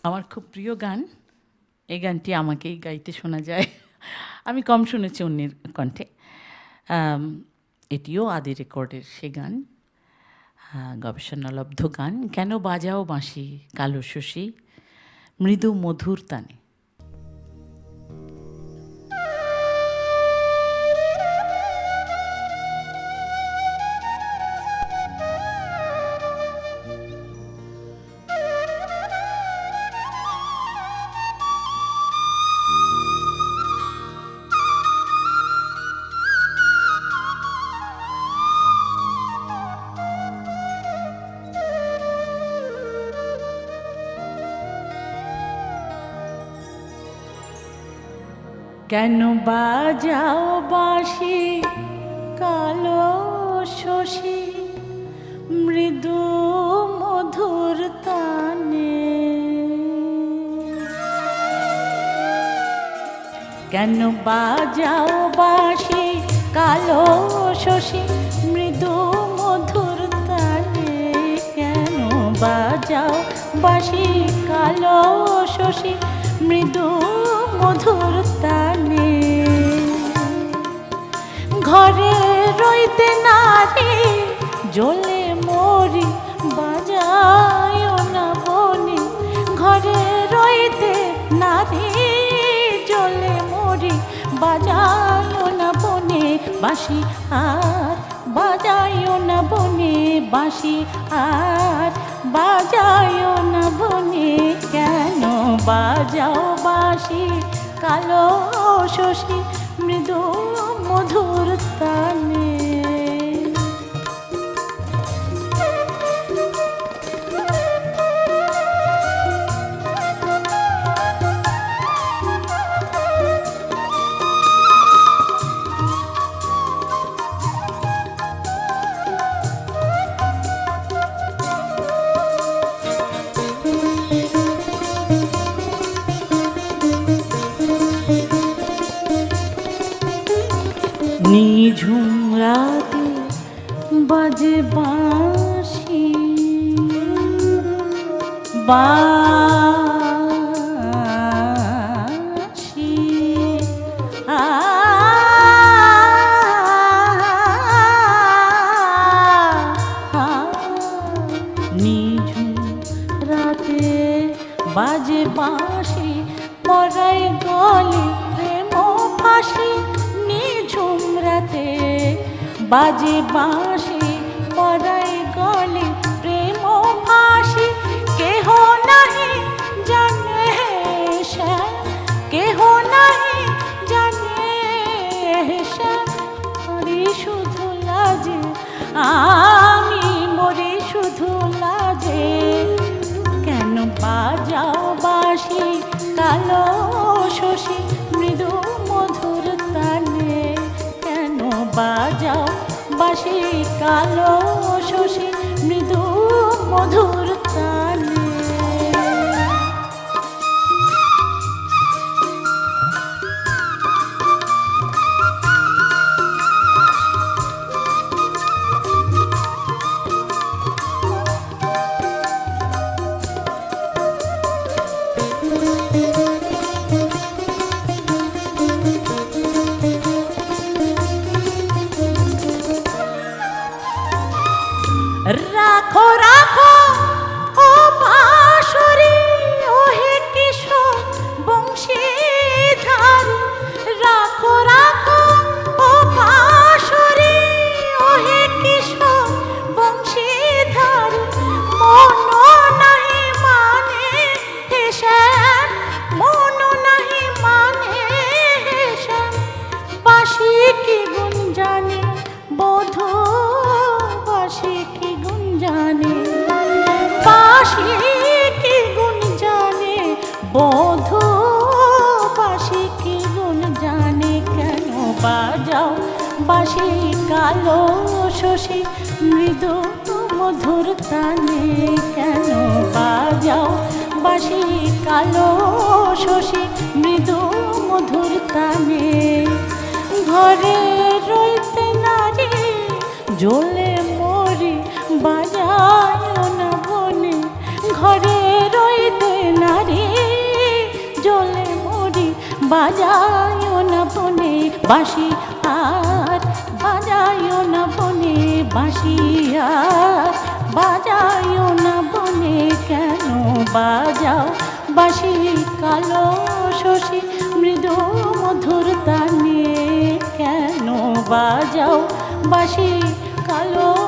আমার খুব প্রিয় গান। এই গানটি আমাকেই গাইতে শোনা যায়। আমি কম শুনেছি অন্যের কণ্ঠে। এটিও আদি রেকর্ডের সে গান, গবেষণালব্ধ গান। কেন বাজাও বাঁশি কালো শশী মৃদু মধুর তানে। কেন বাজাও বাঁশি কালো শশী মৃদু মধুর তানে। কেন বাজাও বাঁশি কালো শশী মৃদু মধুর তানে। কেন বাজাও বাঁশি কালো শশী মৃদু মধুর তানে। ঘরে রইতে নারী জ্বলে মরি বাজায় না বনে। ঘরে রইতে নারী জ্বলে মরি বাজায় না বনে। বাঁশি আর বাজায় না বনে, বাঁশি আর বাজায় না বনে। কেন বাজাও বাঁশি কালো শশী মৃদু মধুর তানে। নিঝুম রাতে বাজে বাঁশি বাঁশি নিঝুম রাতে বাজে বাঁশি পরাই গলে প্রেম ফাঁসি। নিঝুম রাতে বাজে বাঁশি পরাই গলে প্রেম ফাঁসি। কেহ নাহি জানে শ্যাম, কেহ নাহি জানে শ্যাম। মরি শুধু লাজে আমি মরি শুধু লাজে। কেন বাজাও বাঁশি কালো শশী মৃদু মধুর তানে। কেন বাজাও বাঁশি কালো শশী মৃদু মধুর তানে। রাখো রাখো ও বাঁশরি ওহে কিশোর বংশীধারী। রাখো রাখো ও বাঁশরি ওহে কিশোর বংশীধারী। মন নাহি মানে হে শ্যাম, মন নাহি মানে হে শ্যাম। বাঁশি কি গুণ জানে বধূ, বাঁশি কি গুণ জানে, বাঁশি কি গুণ জানে বধূ, বাঁশি কি গুণ জানে। কেন বাজাও বাঁশি কালো শশী মৃদু মধুর তানে। কেন বাজাও বাঁশি কালো শশী মৃদু মধুর তানে। ঘরে রইতে নারী জ্বলে মরি বাজায় না বনে। ঘরে রইতে নারী বাজায়ও না বনে বাঁশি আর বাজায়ও না বনে বাঁশি আর বাজায়ও না বনে কেন বাজাও বাঁশি কালো শশী মৃদু মধুর তানে কেন বাজাও বাঁশি কালো